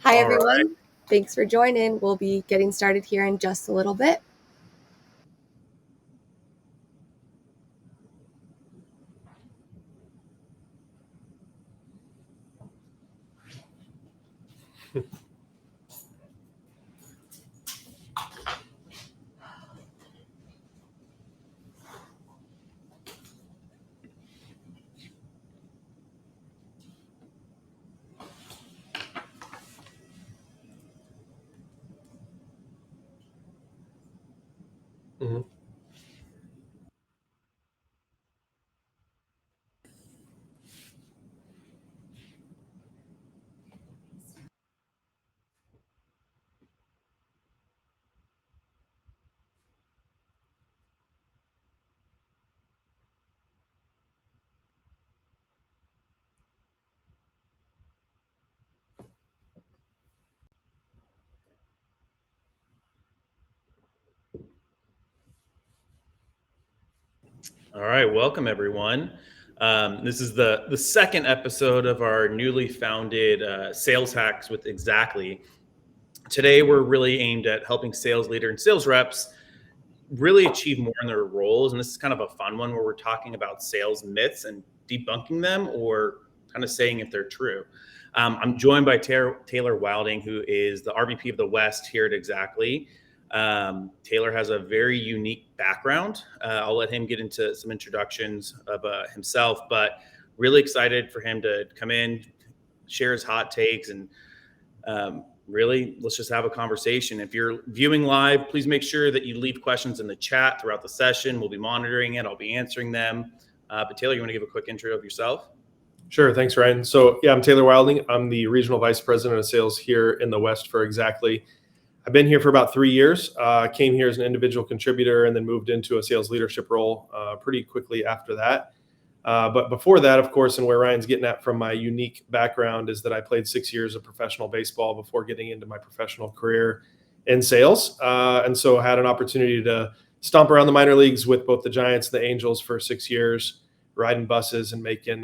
Hi, All right. everyone. Thanks for joining. We'll be getting started here in just a little bit. Mhm. All right. Welcome, everyone. This is the second episode of our newly founded sales hacks with Xactly. Today, we're really aimed at helping sales leader and sales reps really achieve more in their roles. And this is kind of a fun one where we're talking about sales myths and debunking them or kind of saying if they're true. I'm joined by Taylor Wilding, who is the RVP of the West here at Xactly. Taylor has a very unique background. I'll let him get into some introductions of himself, but really excited for him to come in, share his hot takes, and really, let's just have a conversation. If you're viewing live, please make sure that you leave questions in the chat throughout the session. We'll be monitoring it. I'll be answering them. But Taylor, you want to give a quick intro of yourself? Sure. Thanks, Ryan. So yeah, I'm Taylor Wilding. I'm the Regional Vice President of Sales here in the West for Xactly. I've been here for about 3 years. Came here as an individual contributor and then moved into a sales leadership role pretty quickly after that. But before that, of course, and where Ryan's getting at from my unique background is that I played 6 years of professional baseball before getting into my professional career in sales. And so had an opportunity to stomp around the minor leagues with both the Giants and the Angels for 6 years, riding buses and making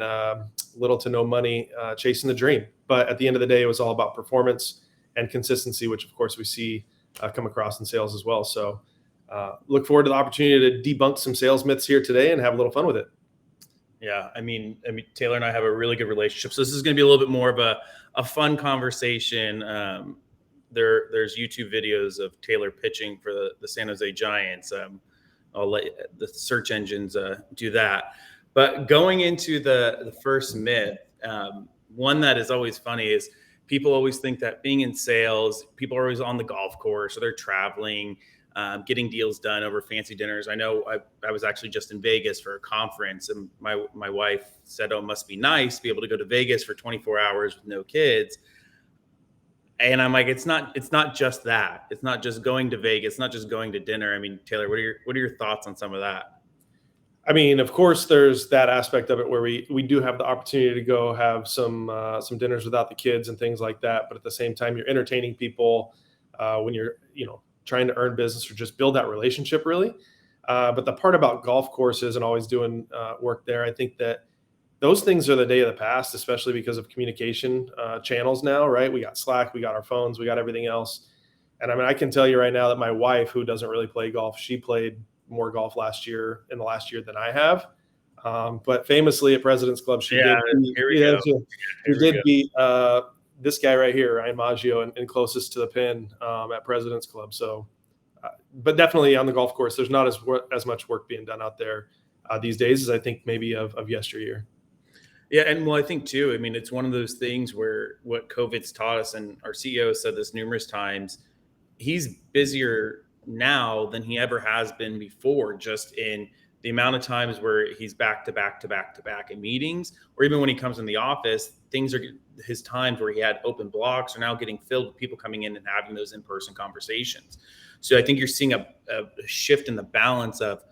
little to no money chasing the dream. But at the end of the day, it was all about performance and consistency, which of course we see come across in sales as well. So look forward to the opportunity to debunk some sales myths here today and have a little fun with it. Yeah, I mean, Taylor and I have a really good relationship, so this is going to be a little bit more of a fun conversation. There's YouTube videos of Taylor pitching for the San Jose Giants. I'll let the search engines do that. But going into the first myth, one that is always funny is people always think that being in sales, people are always on the golf course or they're traveling, getting deals done over fancy dinners. I know I was actually just in Vegas for a conference, and my wife said, "Oh, it must be nice to be able to go to Vegas for 24 hours with no kids." And I'm like, it's not just that. It's not just going to Vegas. It's not just going to dinner. I mean, Taylor, what are your thoughts on some of that? I mean, of course, there's that aspect of it where we do have the opportunity to go have some dinners without the kids and things like that. But at the same time, you're entertaining people when you're trying to earn business or just build that relationship, really. But the part about golf courses and always doing work there, I think that those things are the day of the past, especially because of communication channels now, right? We got Slack, we got our phones, we got everything else. And I mean, I can tell you right now that my wife, who doesn't really play golf, she played more golf in the last year than I have. But famously at President's Club, she Yeah, did beat, here we go. she Here we did go. beat this guy right here, Ryan Maggio, and closest to the pin at President's Club. So, but definitely on the golf course, there's not as much work being done out there these days as I think maybe of yesteryear. Yeah, and well, I think too. I mean, it's one of those things where what COVID's taught us, and our CEO said this numerous times. He's busier now than he ever has been before, just in the amount of times where he's back to back to back to back in meetings, or even when he comes in the office, things are his times where he had open blocks are now getting filled with people coming in and having those in-person conversations. So I think you're seeing a shift in the balance of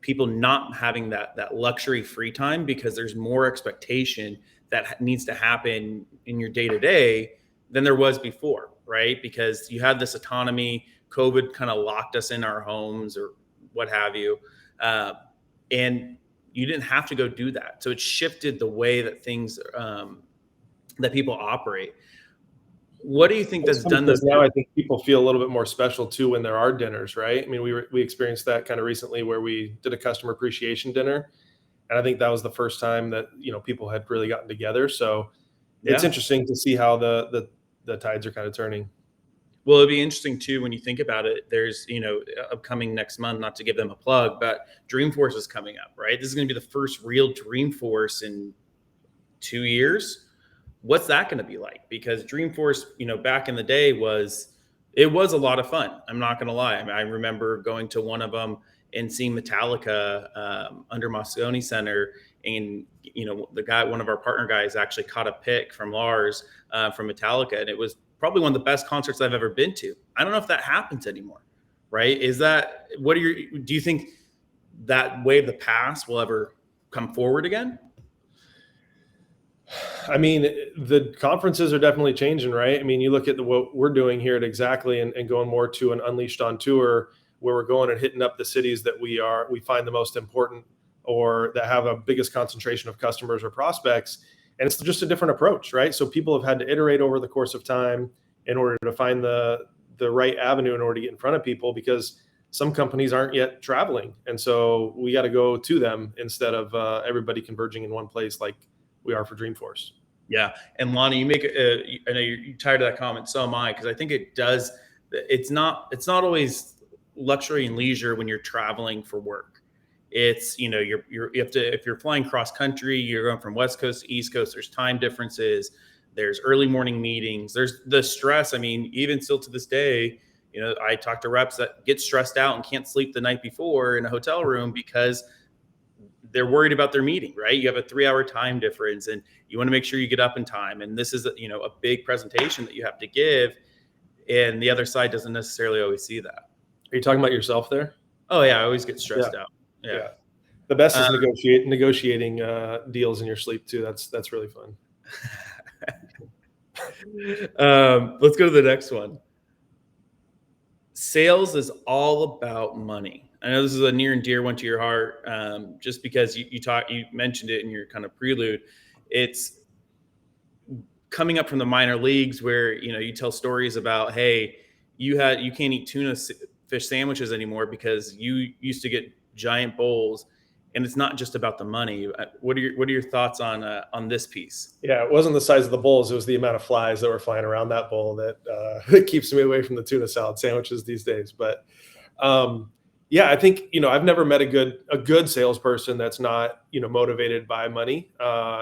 people not having that luxury free time because there's more expectation that needs to happen in your day to day than there was before, right? Because you had this autonomy. COVID kind of locked us in our homes or what have you, and you didn't have to go do that. So it shifted the way that things that people operate. What do you think that's done Because this? now I think people feel a little bit more special too when there are dinners, right? I mean, we experienced that kind of recently where we did a customer appreciation dinner, and I think that was the first time that people had really gotten together. So it's Yeah. interesting to see how the tides are kind of turning. Well, it'd be interesting too when you think about it. There's, upcoming next month, not to give them a plug, but Dreamforce is coming up, right? This is going to be the first real Dreamforce in 2 years. What's that going to be like? Because Dreamforce, back in the day it was a lot of fun. I'm not going to lie. I mean, I remember going to one of them and seeing Metallica under Moscone Center, and one of our partner guys, actually caught a pic from Lars from Metallica, and it was probably one of the best concerts I've ever been to. I don't know if that happens anymore, right? Do you think that way of the past will ever come forward again? I mean, the conferences are definitely changing, right? I mean, you look at what we're doing here at Xactly and going more to an Unleashed on tour, where we're going and hitting up the cities that we find the most important or that have a biggest concentration of customers or prospects. And it's just a different approach, right? So people have had to iterate over the course of time in order to find the right avenue in order to get in front of people, because some companies aren't yet traveling. And so we got to go to them instead of everybody converging in one place like we are for Dreamforce. Yeah. And Lonnie, I know you're tired of that comment. So am I, because I think it does. It's not always luxury and leisure when you're traveling for work. It's, you have to, if you're flying cross country, you're going from West Coast to East Coast, there's time differences, there's early morning meetings, there's the stress. I mean, even still to this day, I talk to reps that get stressed out and can't sleep the night before in a hotel room because they're worried about their meeting, right? You have a 3-hour time difference and you want to make sure you get up in time. And this is, a big presentation that you have to give. And the other side doesn't necessarily always see that. Are you talking about yourself there? Oh yeah. I always get stressed out. Yeah. The best is negotiating deals in your sleep too. That's really fun. Let's go to the next one. Sales is all about money. I know this is a near and dear one to your heart, just because you mentioned it in your kind of prelude. It's coming up from the minor leagues where you tell stories about, hey, you can't eat tuna fish sandwiches anymore because you used to get giant bowls, and it's not just about the money. What are your thoughts on this piece? Yeah, it wasn't the size of the bowls; it was the amount of flies that were flying around that bowl that keeps me away from the tuna salad sandwiches these days. But yeah, I think I've never met a good salesperson that's not motivated by money.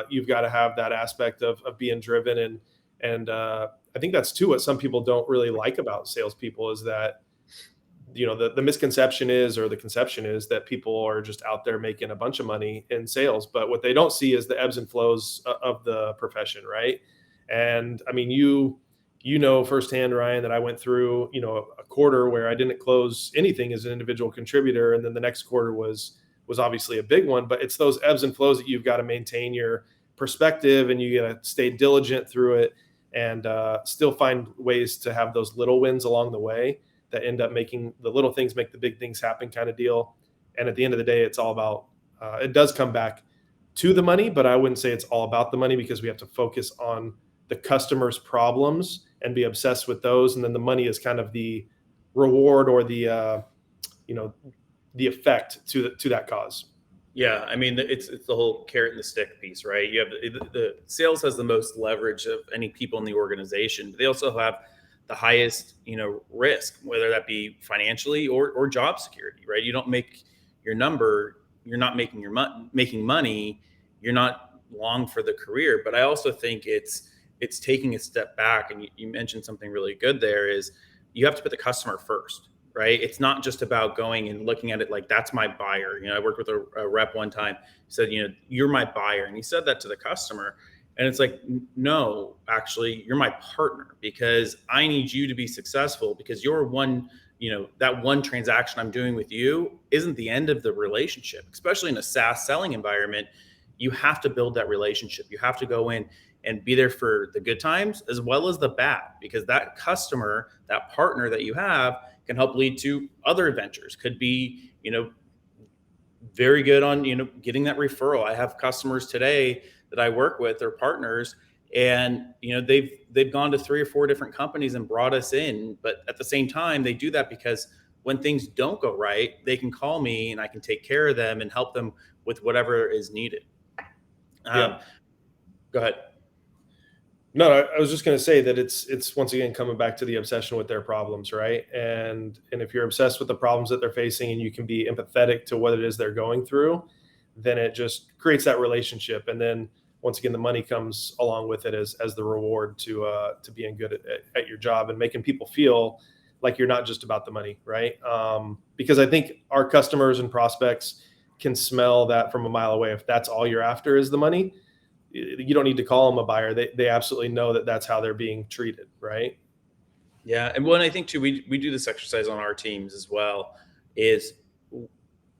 You've got to have that aspect of being driven, and I think that's too what some people don't really like about salespeople is that the misconception is, or the conception is, that people are just out there making a bunch of money in sales. But what they don't see is the ebbs and flows of the profession, right? And I mean, you firsthand, Ryan, that I went through a quarter where I didn't close anything as an individual contributor, and then the next quarter was obviously a big one. But it's those ebbs and flows that you've got to maintain your perspective, and you got to stay diligent through it, and still find ways to have those little wins along the way that end up making the little things make the big things happen kind of deal. And at the end of the day, it's all about, it does come back to the money, but I wouldn't say it's all about the money, because we have to focus on the customer's problems and be obsessed with those. And then the money is kind of the reward or the effect to that cause. Yeah, I mean, it's the whole carrot and the stick piece, right? You have the sales has the most leverage of any people in the organization. But they also have the highest, risk, whether that be financially or job security, right? You don't make your number, you're not making making money, you're not long for the career. But I also think it's taking a step back, and you mentioned something really good there, is you have to put the customer first, right? It's not just about going and looking at it like that's my buyer. I worked with a rep one time, said, you're my buyer. And he said that to the customer. And it's like, no, actually, you're my partner, because I need you to be successful, because you're one, that one transaction I'm doing with you isn't the end of the relationship, especially in a SaaS selling environment. You have to build that relationship. You have to go in and be there for the good times as well as the bad, because that customer, that partner that you have, can help lead to other adventures. Could be, very good on, getting that referral. I have customers today that I work with, or partners, And they've gone to 3 or 4 different companies and brought us in, but at the same time they do that because when things don't go right, they can call me and I can take care of them and help them with whatever is needed. Yeah. Go ahead. No, I was just going to say that it's once again coming back to the obsession with their problems, right? And if you're obsessed with the problems that they're facing and you can be empathetic to what it is they're going through, then it just creates that relationship. And then once again, the money comes along with it as the reward to being good at your job and making people feel like you're not just about the money, right? Because I think our customers and prospects can smell that from a mile away. If that's all you're after is the money, you don't need to call them a buyer. They absolutely know that that's how they're being treated, right? Yeah, and one I think too, we do this exercise on our teams as well. Is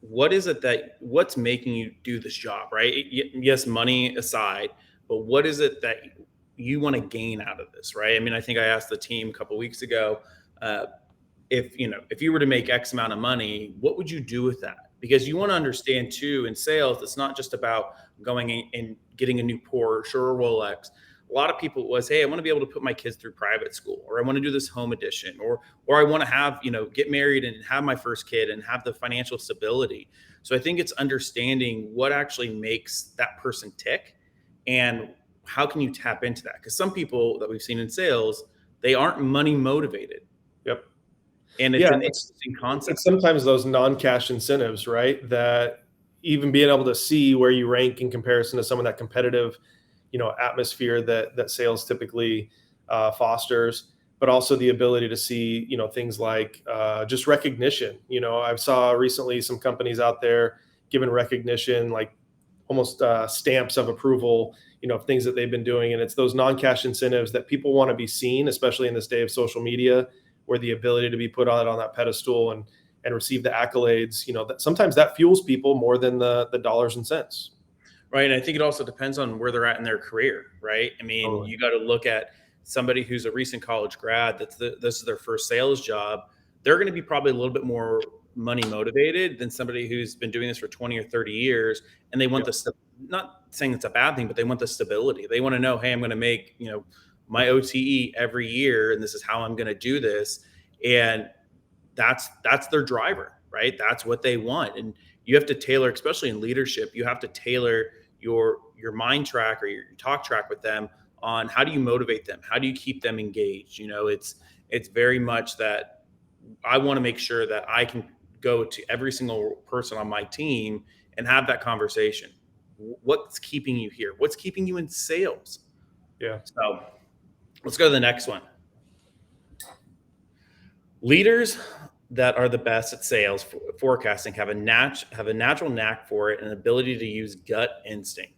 what is it that what's making you do this job, right? Yes, money aside, but what is it that you want to gain out of this, right? I mean, I think I asked the team a couple weeks ago, uh, if you were to make X amount of money, what would you do with that? Because you want to understand too, in sales, it's not just about going in and getting a new Porsche or a Rolex. A lot of people was, hey, I want to be able to put my kids through private school, or I want to do this home edition, or I want to have, get married and have my first kid and have the financial stability. So I think it's understanding what actually makes that person tick and how can you tap into that? Because some people that we've seen in sales, they aren't money motivated. Yep. And it's Yeah, an interesting concept. it's sometimes those non-cash incentives, right? That even being able to see where you rank in comparison to some of that competitive, atmosphere that sales typically fosters, but also the ability to see, things like just recognition. I saw recently some companies out there giving recognition, like almost stamps of approval, of things that they've been doing. And it's those non-cash incentives that people want to be seen, especially in this day of social media, where the ability to be put on that pedestal and receive the accolades, that sometimes that fuels people more than the dollars and cents. Right. And I think it also depends on where they're at in their career, right? I mean, Totally. you got to look at somebody who's a recent college grad, this is their first sales job. They're going to be probably a little bit more money motivated than somebody who's been doing this for 20 or 30 years. And they want Yep. not saying it's a bad thing, but they want the stability. They want to know, hey, I'm going to make, my OTE every year, and this is how I'm going to do this. And that's their driver, right? That's what they want. And you have to tailor, especially in leadership, you have to tailor your mind track or your talk track with them on how do you motivate them, how do you keep them engaged. It's very much that I want to make sure that I can go to every single person on my team and have that conversation. What's keeping you here? What's keeping you in sales? Yeah. So let's go to the next one. Leaders that are the best at sales forecasting have a natural knack for it and an ability to use gut instinct.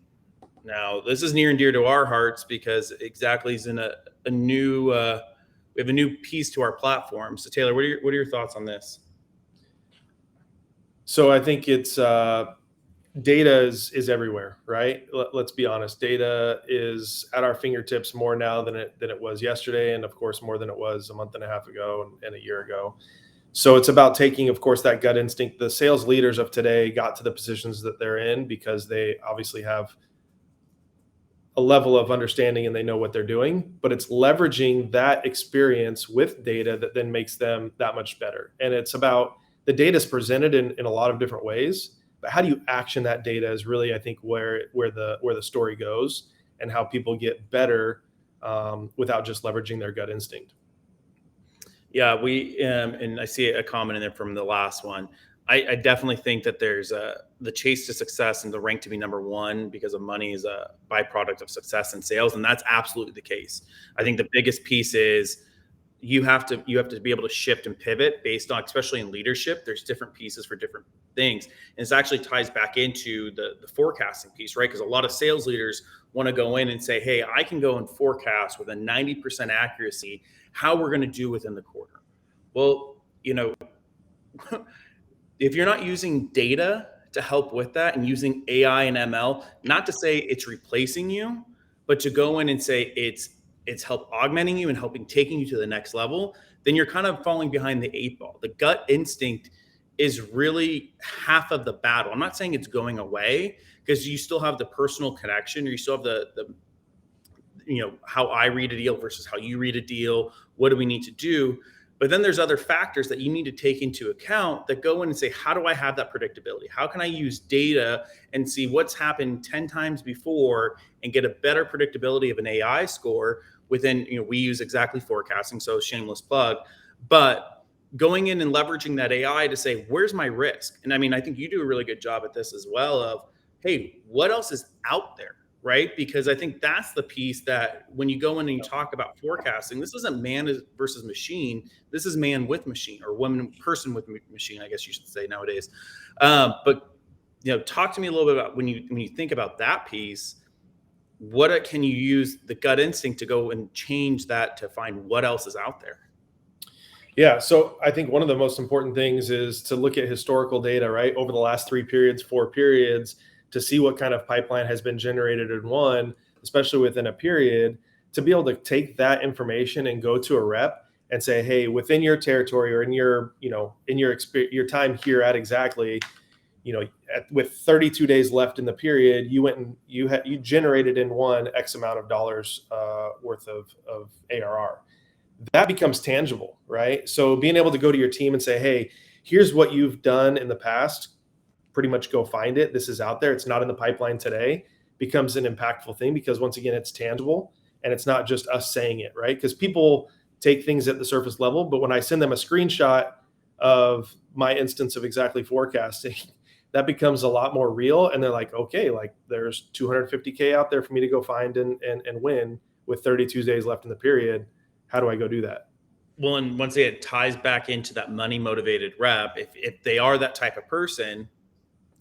Now, this is near and dear to our hearts because Xactly is in a new we have a new piece to our platform. So Taylor, what are your thoughts on this? So I think it's data is everywhere, right? Let's be honest. Data is at our fingertips more now than it was yesterday, and of course more than it was a month and a half ago and a year ago. So it's about taking, of course, that gut instinct. The sales leaders of today got to the positions that they're in because they obviously have a level of understanding and they know what they're doing, but it's leveraging that experience with data that then makes them that much better. And it's about the data is presented in a lot of different ways, but how do you action that data is really, I think, where the story goes and how people get better without just leveraging their gut instinct. Yeah, we and I see a comment in there from the last one. I definitely think that there's the chase to success and the rank to be number one because of money is a byproduct of success in sales, and that's absolutely the case. I think the biggest piece is you have to be able to shift and pivot based on, especially in leadership. There's different pieces for different things, and this actually ties back into the forecasting piece, right? Because a lot of sales leaders want to go in and say, hey, I can go and forecast with a 90% accuracy how we're going to do within the quarter. Well, if you're not using data to help with that and using AI and ML, not to say it's replacing you, but to go in and say it's help augmenting you and helping taking you to the next level, then you're kind of falling behind the 8 ball. The gut instinct is really half of the battle. I'm not saying it's going away because you still have the personal connection or you still have how I read a deal versus how you read a deal. What do we need to do? But then there's other factors that you need to take into account that go in and say, how do I have that predictability? How can I use data and see what's happened 10 times before and get a better predictability of an AI score within, we use Xactly forecasting, so shameless plug, but going in and leveraging that AI to say, where's my risk? And I mean, I think you do a really good job at this as well of, hey, what else is out there? Right? Because I think that's the piece that when you go in and you talk about forecasting, this isn't man versus machine. This is man with machine, or person with machine, I guess you should say nowadays. But talk to me a little bit about when you think about that piece, what can you use the gut instinct to go and change that to find what else is out there? Yeah. So I think one of the most important things is to look at historical data, right? Over the last 3 periods, 4 periods, to see what kind of pipeline has been generated in one, especially within a period, to be able to take that information and go to a rep and say, hey, within your territory or in your, in your time here at Xactly, with 32 days left in the period, you went and you generated in one X amount of dollars worth of ARR. That becomes tangible, right? So being able to go to your team and say, hey, here's what you've done in the past, pretty much go find it. This is out there. It's not in the pipeline today, becomes an impactful thing because once again, it's tangible and it's not just us saying it, right? Because people take things at the surface level, but when I send them a screenshot of my instance of Xactly forecasting, that becomes a lot more real. And they're like, okay, like there's 250K out there for me to go find and win with 32 days left in the period. How do I go do that? Well, and once again, it ties back into that money motivated rep. If they are that type of person,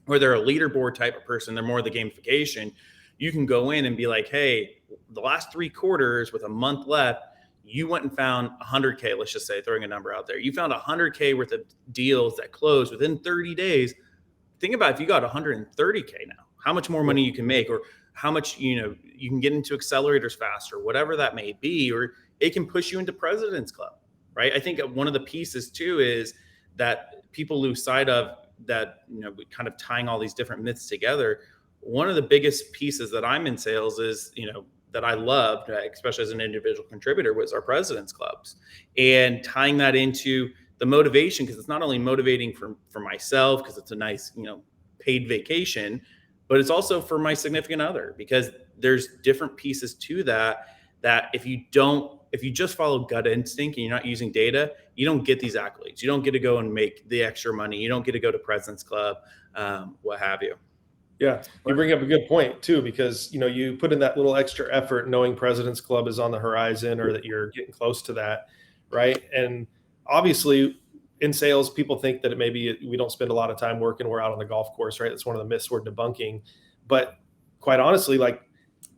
or they're a leaderboard type of person, they're more the gamification, you can go in and be like, hey, the last 3 quarters with a month left, you went and found 100K, let's just say, throwing a number out there. You found 100K worth of deals that closed within 30 days. Think about if you got 130K now, how much more money you can make, or how much, you can get into accelerators faster, whatever that may be, or it can push you into President's Club, right? I think one of the pieces too is that people lose sight of that, kind of tying all these different myths together. One of the biggest pieces that I'm in sales is, that I loved, especially as an individual contributor, was our President's Clubs, and tying that into the motivation, because it's not only motivating for myself, because it's a nice, paid vacation, but it's also for my significant other, because there's different pieces to that if you just follow gut instinct and you're not using data, you don't get these accolades. You don't get to go and make the extra money. You don't get to go to President's Club, what have you. Yeah, you bring up a good point too, because you put in that little extra effort knowing President's Club is on the horizon or that you're getting close to that, right? And obviously in sales, people think that maybe we don't spend a lot of time working, we're out on the golf course, right? That's one of the myths we're debunking. But quite honestly, like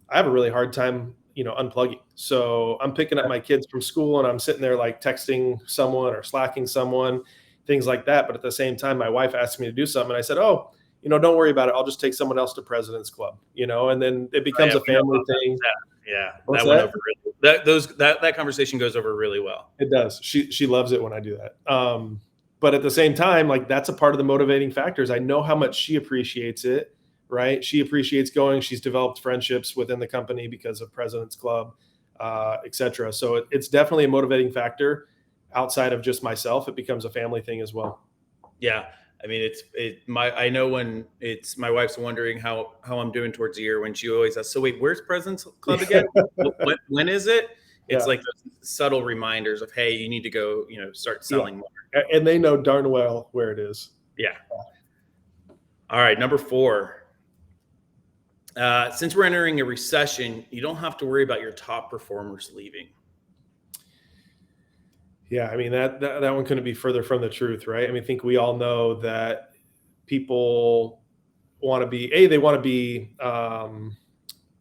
I have a really hard time unplugging. So I'm picking up my kids from school and I'm sitting there like texting someone or slacking someone, things like that. But at the same time, my wife asked me to do something and I said, oh, don't worry about it. I'll just take someone else to President's Club, and then it becomes a family thing. Yeah. What's that went over really, that conversation goes over really well. It does. She loves it when I do that. But at the same time, like that's a part of the motivating factors. I know how much she appreciates it, right? She appreciates going. She's developed friendships within the company because of President's Club, et cetera. So it's definitely a motivating factor outside of just myself. It becomes a family thing as well. Yeah. I mean, I know when it's my wife's wondering how I'm doing towards the year, when she always asks, so wait, where's President's Club again? when is it? It's like those subtle reminders of, hey, you need to go, start selling more. And they know darn well where it is. Yeah. All right. Number 4. Since we're entering a recession, you don't have to worry about your top performers leaving. Yeah, I mean that one couldn't be further from the truth, right? I mean, I think we all know that people want to be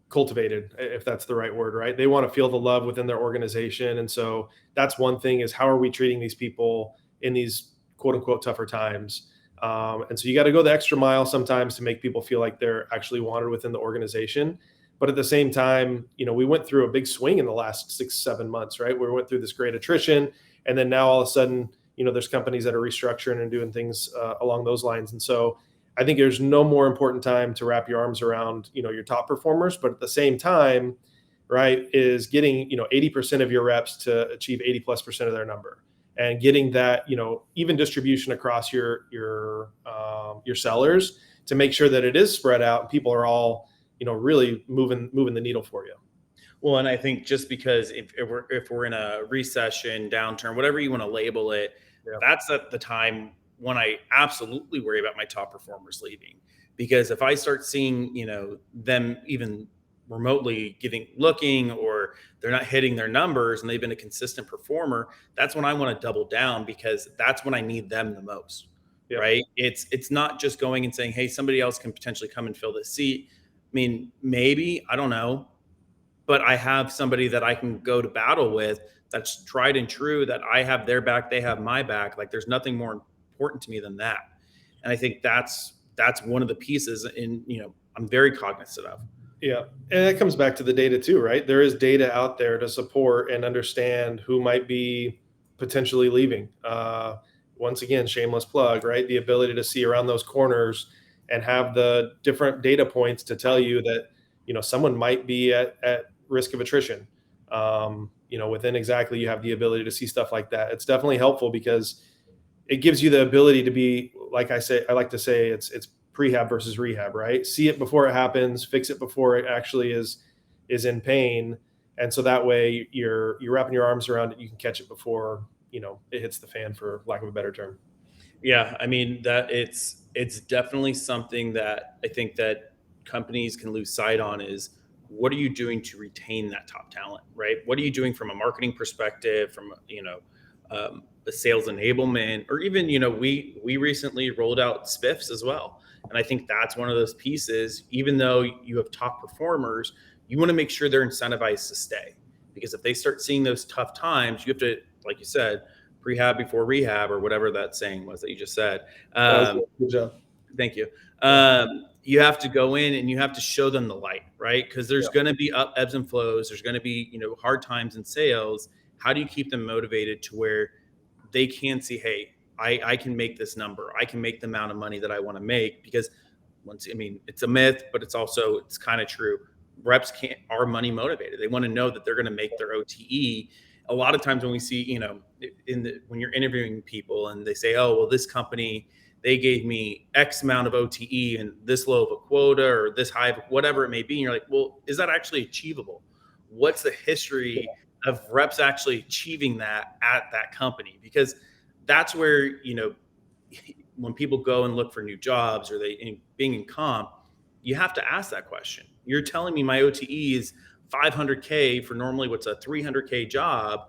cultivated, if that's the right word, right? They want to feel the love within their organization, and so that's one thing: is how are we treating these people in these quote unquote tougher times? And so you got to go the extra mile sometimes to make people feel like they're actually wanted within the organization. But at the same time, we went through a big swing in the last 6-7 months, right? We went through this great attrition. And then now all of a sudden, there's companies that are restructuring and doing things along those lines. And so I think there's no more important time to wrap your arms around, your top performers. But at the same time, right, is getting, 80% of your reps to achieve 80+% of their number, and getting that, even distribution across your sellers to make sure that it is spread out and people are all, really moving the needle for you. Well, and I think just because if we're in a recession, downturn, whatever you want to label it, Yeah. that's at the time when I absolutely worry about my top performers leaving. Because if I start seeing, them even remotely looking, or they're not hitting their numbers and they've been a consistent performer, that's when I want to double down, because that's when I need them the most. Yeah. Right. It's not just going and saying, hey, somebody else can potentially come and fill this seat. I mean, maybe, I don't know, but I have somebody that I can go to battle with, that's tried and true, that I have their back, they have my back. Like, there's nothing more important to me than that. And I think that's one of the pieces I'm very cognizant of. Yeah. And that comes back to the data too, right? There is data out there to support and understand who might be potentially leaving. Once again, shameless plug, right? The ability to see around those corners and have the different data points to tell you that, someone might be at risk of attrition. Within Xactly, you have the ability to see stuff like that. It's definitely helpful because it gives you the ability to be, like I like to say, it's prehab versus rehab, right? See it before it happens, fix it before it actually is in pain. And so that way you're wrapping your arms around it. You can catch it before, it hits the fan, for lack of a better term. Yeah, I mean, that it's definitely something that I think that companies can lose sight on, is what are you doing to retain that top talent, right? What are you doing from a marketing perspective, from a sales enablement, or even we recently rolled out spiffs as well, and I think that's one of those pieces. Even though you have top performers, you want to make sure they're incentivized to stay, because if they start seeing those tough times, you have to, like you said, prehab before rehab, or whatever that saying was that you just said. Good job. Thank you. You have to go in and you have to show them the light, right? Because there's going to be ebbs and flows. There's going to be, hard times in sales. How do you keep them motivated to where they can see, hey, I can make this number. I can make the amount of money that I want to make. Because it's a myth, but it's kind of true. Reps are money motivated. They want to know that they're going to make their OTE. A lot of times when we see, when you're interviewing people and they say, oh, well, this company, they gave me X amount of OTE and this low of a quota, or this high of whatever it may be. And you're like, well, is that actually achievable? What's the history of reps actually achieving that at that company? Because that's where, when people go and look for new jobs, or being in comp, you have to ask that question. You're telling me my OTE is 500K for normally what's a 300K job.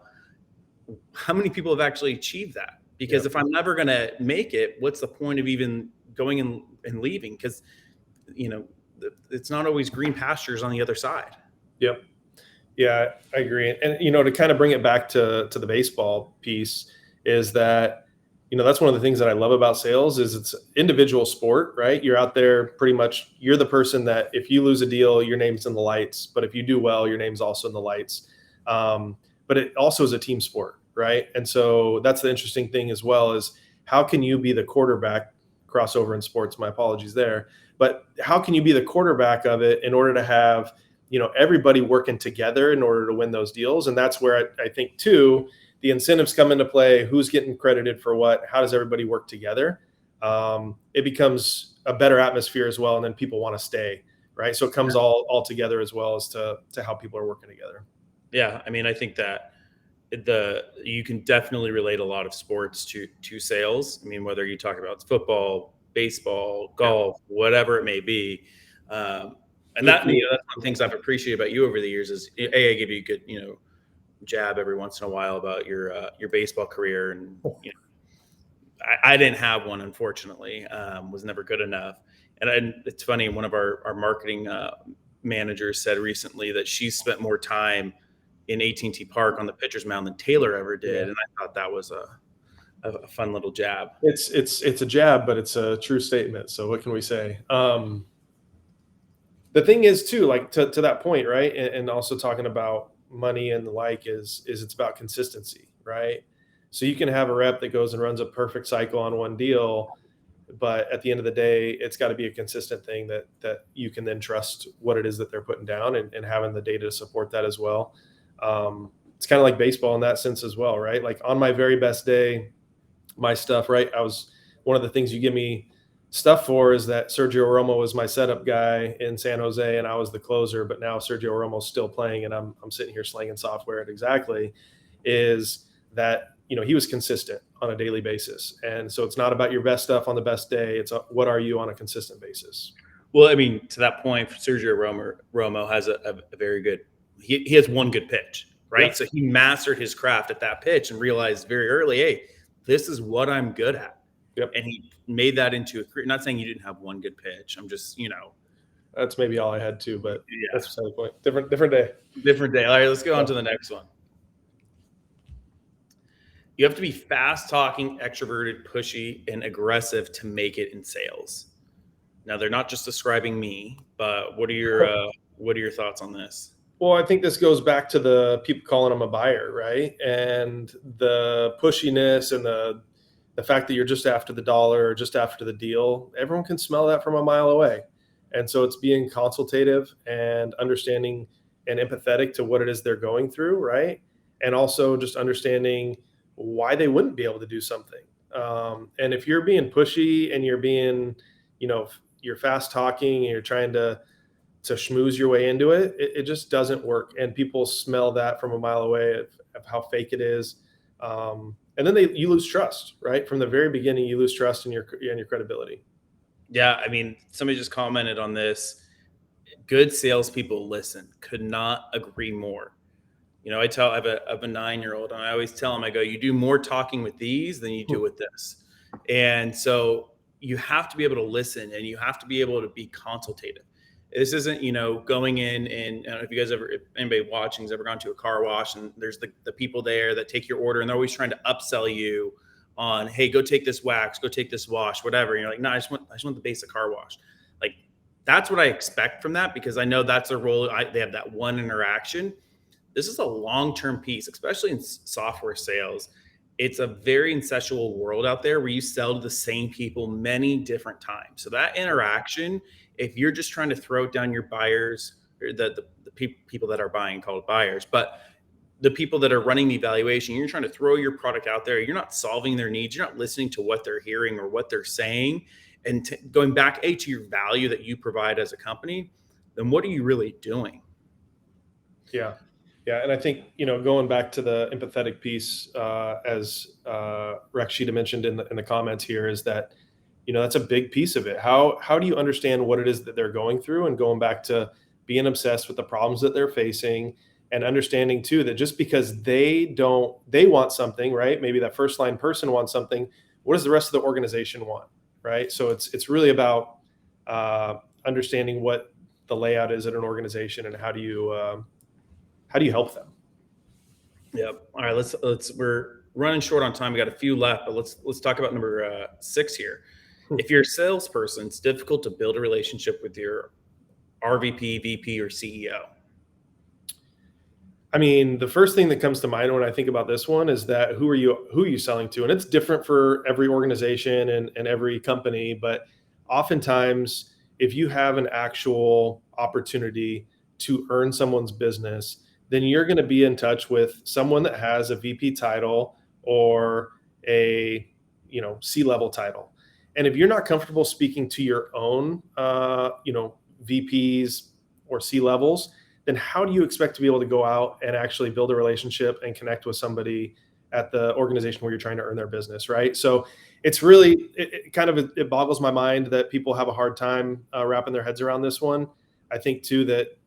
How many people have actually achieved that? Because if I'm never going to make it, what's the point of even going and leaving? Because, it's not always green pastures on the other side. Yep. Yeah, I agree. And, to kind of bring it back to the baseball piece, is that, that's one of the things that I love about sales, is it's individual sport, right? You're out there pretty much, you're the person that if you lose a deal, your name's in the lights, but if you do well, your name's also in the lights. But it also is a team sport, right? And so that's the interesting thing as well, is how can you be the quarterback, crossover in sports, my apologies there, but how can you be the quarterback of it in order to have, everybody working together in order to win those deals? And that's where I think too, the incentives come into play. Who's getting credited for what? How does everybody work together? It becomes a better atmosphere as well. And then people want to stay, right? So it comes all together, as well as to how people are working together. Yeah. I think that you can definitely relate a lot of sports to sales. Whether you talk about football, baseball, golf, whatever it may be. And that's one of the things I've appreciated about you over the years is, I give you a good, jab every once in a while about your baseball career. And, I didn't have one, unfortunately, was never good enough. And it's funny, one of our marketing managers said recently that she spent more time in AT&T Park on the pitcher's mound than Taylor ever did. Yeah. And I thought that was a fun little jab. It's a jab, but it's a true statement. So what can we say? The thing is too, like to that point, right? And also talking about money and the like is it's about consistency, right? So you can have a rep that goes and runs a perfect cycle on one deal, But at the end of the day, it's got to be a consistent thing that you can then trust what it is that they're putting down, and having the data to support that as well. It's kind of like baseball in that sense as well, right? Like on my very best day, my stuff, right? One of the things you give me stuff for is that Sergio Romo was my setup guy in San Jose and I was the closer, but now Sergio Romo's still playing and I'm sitting here slinging software at Xactly, is that, he was consistent on a daily basis. And so it's not about your best stuff on the best day. It's what are you on a consistent basis? Well, I mean, to that point, Sergio Romo has a very good, he has one good pitch, right? Yep. So he mastered his craft at that pitch and realized very early, hey, this is what I'm good at. Yep. And he made that into a career. Not saying you didn't have one good pitch. I'm just, That's maybe all I had too, but yeah. That's beside the point. Different day. Different day. All right, let's go on to the next one. You have to be fast talking, extroverted, pushy, and aggressive to make it in sales. Now, they're not just describing me, but what are your thoughts on this? Well, I think this goes back to the people calling them a buyer, right? And the pushiness and the fact that you're just after the dollar or just after the deal. Everyone can smell that from a mile away. And so it's being consultative and understanding and empathetic to what it is they're going through, right? And also just understanding why they wouldn't be able to do something. And if you're being pushy and you're being, you're fast talking and you're trying to schmooze your way into it, it just doesn't work. And people smell that from a mile away of how fake it is. And then you lose trust, right? From the very beginning, you lose trust in your credibility. Yeah, I mean, somebody just commented on this. Good salespeople listen. Could not agree more. I have a 9-year-old, and I always tell him, I go, you do more talking with these than you do with this. And so you have to be able to listen, and you have to be able to be consultative. This isn't, going in and I don't know if anybody watching has ever gone to a car wash and there's the people there that take your order and they're always trying to upsell you on, hey, go take this wax, go take this wash, whatever. And you're like, no, I just want the basic car wash. Like, that's what I expect from that, because I know that's their role. They have that one interaction. This is a long-term piece, especially in software sales. It's a very incestual world out there where you sell to the same people many different times. So that interaction, if you're just trying to throw it down your buyers, or the people that are buying, call it buyers, but the people that are running the evaluation, you're trying to throw your product out there. You're not solving their needs. You're not listening to what they're hearing or what they're saying. And going back to your value that you provide as a company, then what are you really doing? Yeah. Yeah. And I think, going back to the empathetic piece, as Rakshita mentioned in the comments here, is that, that's a big piece of it. How do you understand what it is that they're going through, and going back to being obsessed with the problems that they're facing, and understanding too that just because they want something, right? Maybe that first line person wants something. What does the rest of the organization want, right? So it's really about understanding what the layout is at an organization, and how do you help them? Yep. All right. Let's. We're running short on time. We got a few left, but let's talk about number 6 here. If you're a salesperson, it's difficult to build a relationship with your RVP, VP, or CEO. I mean, the first thing that comes to mind when I think about this one is that who are you selling to? And it's different for every organization and every company, but oftentimes if you have an actual opportunity to earn someone's business, then you're going to be in touch with someone that has a VP title or a C-level title. And if you're not comfortable speaking to your own VPs or C-levels, then how do you expect to be able to go out and actually build a relationship and connect with somebody at the organization where you're trying to earn their business, right? So it's really, it boggles my mind that people have a hard time wrapping their heads around this one. I think too that,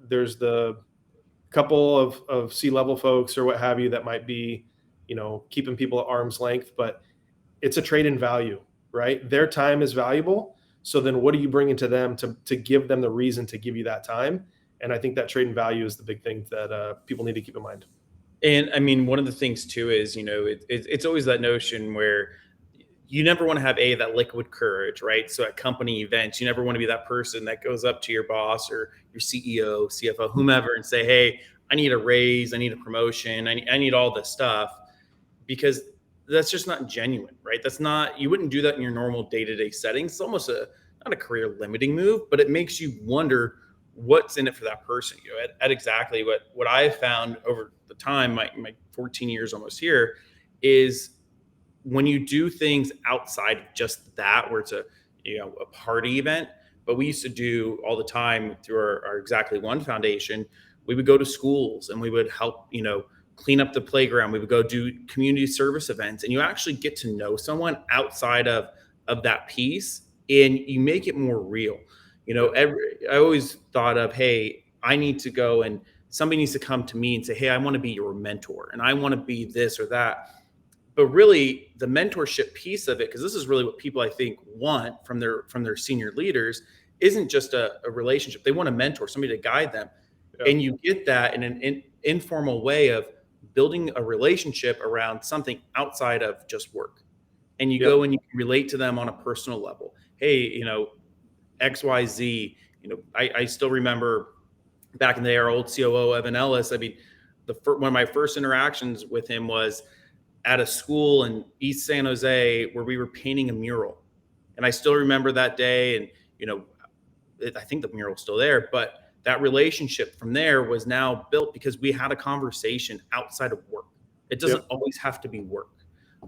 there's the couple of C-level folks or what have you that might be, keeping people at arm's length, but it's a trade in value, right? Their time is valuable. So then what are you bringing to them to give them the reason to give you that time? And I think that trade in value is the big thing that people need to keep in mind. And I mean, one of the things too is, it's always that notion where you never want to have that liquid courage, right? So at company events, you never want to be that person that goes up to your boss or your CEO, CFO, whomever, and say, hey, I need a raise, I need a promotion, I need all this stuff. Because that's just not genuine, right? That's not, you wouldn't do that in your normal day-to-day settings. It's almost not a career limiting move, but it makes you wonder what's in it for that person. At Xactly, what I have found over the time, my 14 years almost here, is when you do things outside of just that, where it's a party event. But we used to do all the time through our Exactly One Foundation. We would go to schools and we would help clean up the playground. We would go do community service events, and you actually get to know someone outside of that piece, and you make it more real. I always thought of, hey, I need to go, and somebody needs to come to me and say, hey, I want to be your mentor and I want to be this or that. But really, the mentorship piece of it, because this is really what people, I think, want from their senior leaders, isn't just a relationship. They want a mentor, somebody to guide them. Yeah. And you get that in an informal way of building a relationship around something outside of just work. And you Yep. go and you can relate to them on a personal level. Hey, XYZ, I still remember back in the day, our old COO, Evan Ellis. I mean, one of my first interactions with him was at a school in East San Jose where we were painting a mural. And I still remember that day. And, I think the mural's still there, but that relationship from there was now built because we had a conversation outside of work. It doesn't always have to be work.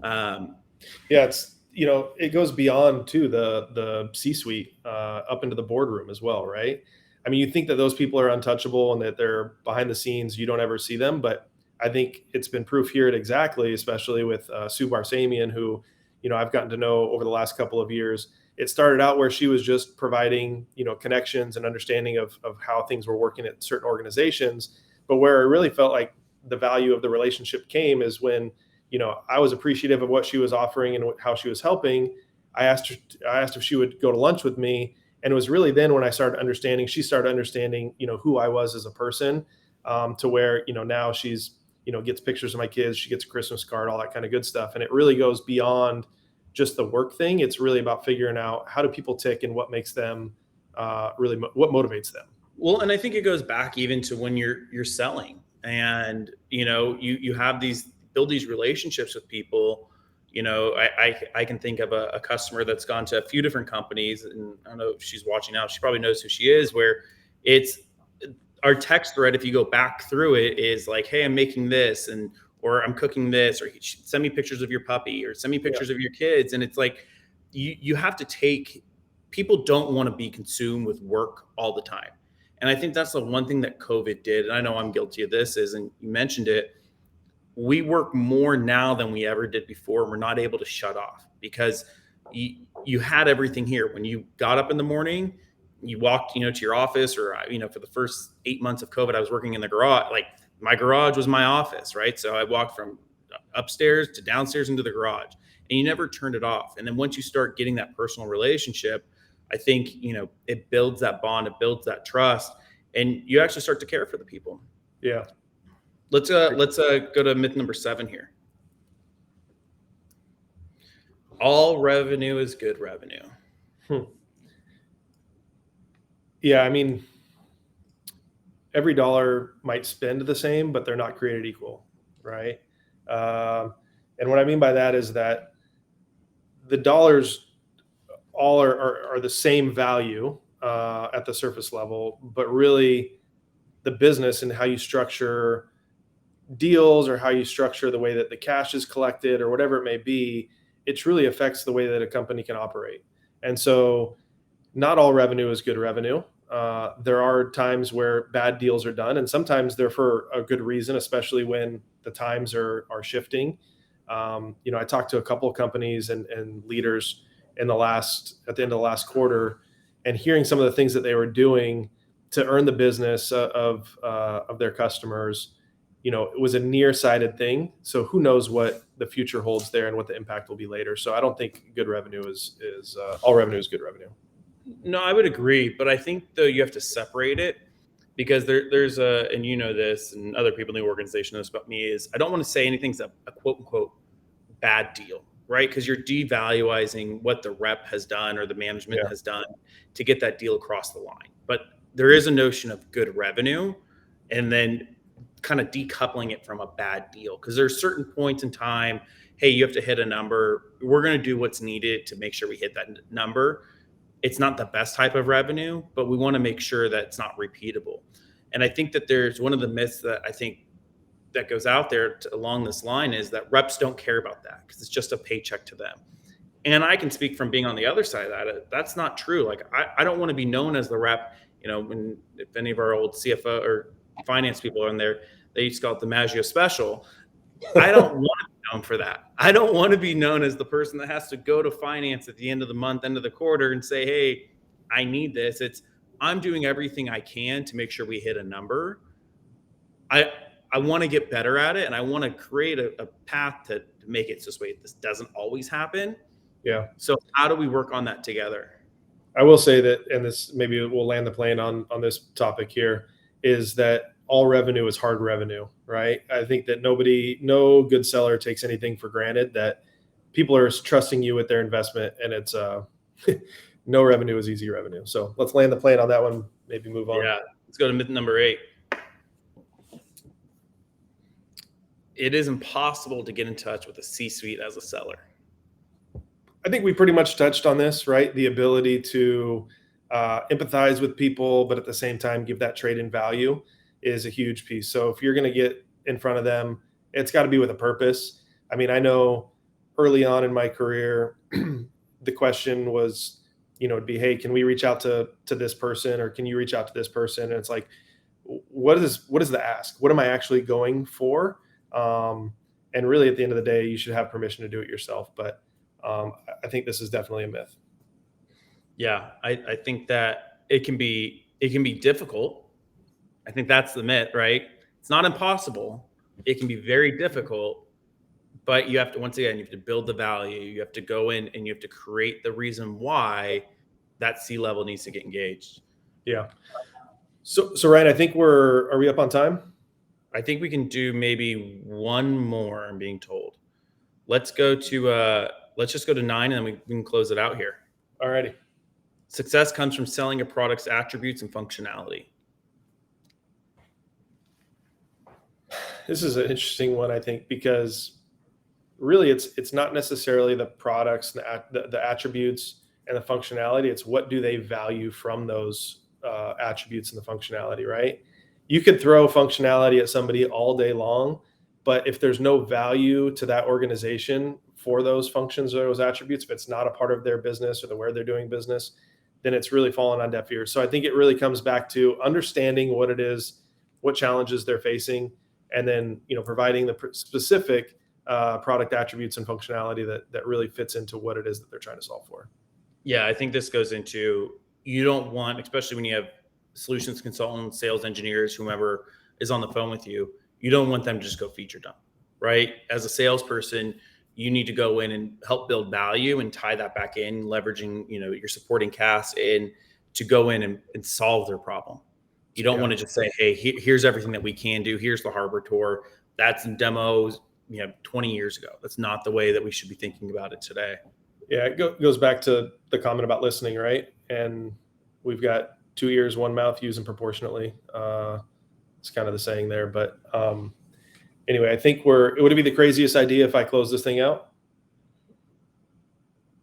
Yeah, it goes beyond to the C-suite up into the boardroom as well, right? I mean, you think that those people are untouchable and that they're behind the scenes, you don't ever see them, but I think it's been proof here at Xactly, especially with Sue Barsamian, who I've gotten to know over the last couple of years. It started out where she was just providing connections and understanding of how things were working at certain organizations, but where I really felt like the value of the relationship came is when I was appreciative of what she was offering and how she was helping. I asked if she would go to lunch with me, and it was really then when she started understanding who I was as a person, to where now she's gets pictures of my kids, she gets a Christmas card, all that kind of good stuff. And it really goes beyond just the work thing. It's really about figuring out how do people tick and what makes them what motivates them. Well, and I think it goes back even to when you're selling, and you have build these relationships with people. I can think of a customer that's gone to a few different companies, and I don't know if she's watching now. She probably knows who she is. Where it's our text thread, if you go back through it, is like, hey, I'm making this, or I'm cooking this, or send me pictures of your puppy, or send me pictures of your kids. And it's like, you have to people don't want to be consumed with work all the time. And I think that's the one thing that COVID did. And I know I'm guilty of this, and you mentioned it. We work more now than we ever did before. And we're not able to shut off because you had everything here. When you got up in the morning, you walked, to your office, or, for the first 8 months of COVID, I was working in the garage. Like, my garage was my office, right? So I walked from upstairs to downstairs into the garage, and you never turned it off. And then once you start getting that personal relationship, I think, it builds that bond, it builds that trust, and you actually start to care for the people. Yeah. Let's go to myth number 7 here. All revenue is good revenue. Yeah, I mean, every dollar might spend the same, but they're not created equal, right? And what I mean by that is that the dollars all are the same value at the surface level, but really the business and how you structure deals, or how you structure the way that the cash is collected, or whatever it may be, it truly affects the way that a company can operate. And so not all revenue is good revenue. There are times where bad deals are done, and sometimes they're for a good reason, especially when the times are shifting. I talked to a couple of companies and leaders at the end of the last quarter, and hearing some of the things that they were doing to earn the business of their customers. It was a nearsighted thing. So who knows what the future holds there and what the impact will be later. So I don't think good revenue is all revenue is good revenue. No, I would agree, but I think though you have to separate it, because there's and this, and other people in the organization know this about me, is I don't want to say anything's a quote unquote bad deal, right? Because you're devaluing what the rep has done or the management has done to get that deal across the line. But there is a notion of good revenue, and then kind of decoupling it from a bad deal, because there's certain points in time, hey, you have to hit a number. We're going to do what's needed to make sure we hit that number. It's not the best type of revenue, but we want to make sure that it's not repeatable. And I think that there's one of the myths that I think that goes out there along this line is that reps don't care about that because it's just a paycheck to them. And I can speak from being on the other side of that. That's not true. Like, I don't want to be known as the rep. If any of our old CFO or finance people are in there, they used to call it the Maggio special. I don't want to be known for that. I don't want to be known as the person that has to go to finance at the end of the month, end of the quarter, and say, hey, I need this. I'm doing everything I can to make sure we hit a number. I want to get better at it, and I want to create a path to make it so this doesn't always happen. Yeah. So how do we work on that together? I will say that, and this maybe we'll land the plane on this topic here, is that all revenue is hard revenue, right? I think that no good seller takes anything for granted, that people are trusting you with their investment, and it's no revenue is easy revenue. So let's land the plane on that one, maybe move on. Yeah, let's go to myth number 8. It is impossible to get in touch with a C-suite as a seller. I think we pretty much touched on this, right? The ability to empathize with people, but at the same time, give that trade in value is a huge piece. So if you're going to get in front of them, it's got to be with a purpose. I mean, I know early on in my career, the question was, it'd be, hey, can we reach out to this person, or can you reach out to this person? And it's like, what is the ask? What am I actually going for? And really, at the end of the day, you should have permission to do it yourself. But I think this is definitely a myth. Yeah, I think that it can be difficult. I think that's the myth, right? It's not impossible. It can be very difficult, but you have to, once again, you have to build the value. You have to go in and you have to create the reason why that C-level needs to get engaged. Yeah. So Ryan, I think are we up on time? I think we can do maybe one more, I'm being told. Let's just go to 9, and then we can close it out here. All righty. Success comes from selling a product's attributes and functionality. This is an interesting one, I think, because really it's not necessarily the products, the attributes and the functionality. It's what do they value from those attributes and the functionality, right? You could throw functionality at somebody all day long, but if there's no value to that organization for those functions or those attributes, if it's not a part of their business or the where they're doing business, then it's really fallen on deaf ears. So I think it really comes back to understanding what it is, what challenges they're facing, and then providing the specific product attributes and functionality that really fits into what it is that they're trying to solve for. Yeah, I think this goes into, you don't want, especially when you have solutions consultants, sales engineers, whomever is on the phone with you, you don't want them to just go feature dump, right? As a salesperson, you need to go in and help build value and tie that back in, leveraging, your supporting cast in to go in and solve their problem. You don't want to just say, hey, here's everything that we can do. Here's the harbor tour. That's in demos, 20 years ago. That's not the way that we should be thinking about it today. Yeah, it goes back to the comment about listening, right? And we've got 2 ears, 1 mouth, use them proportionately. It's kind of the saying there. But anyway, I think would it be the craziest idea if I close this thing out?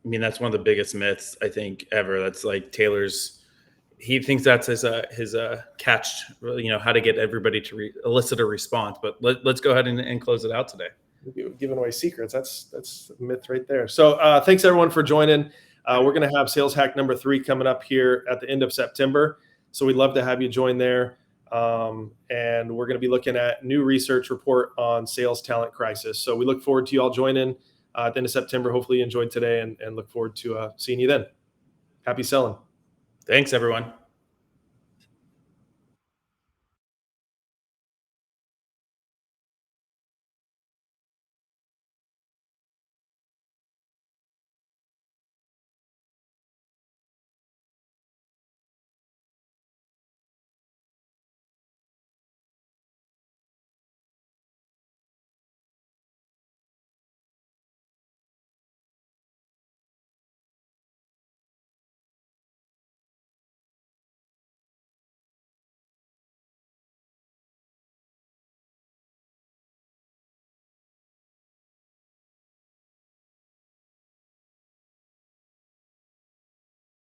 I mean, that's one of the biggest myths I think ever. That's like Taylor's. He thinks that's his catch. How to get everybody to elicit a response. But let's go ahead and close it out today. Giving away secrets. That's a myth right there. So thanks everyone for joining. We're going to have Sales Hack number 3 coming up here at the end of September. So we'd love to have you join there. And we're going to be looking at new research report on sales talent crisis. So we look forward to you all joining at the end of September. Hopefully you enjoyed today and look forward to seeing you then. Happy selling. Thanks, everyone.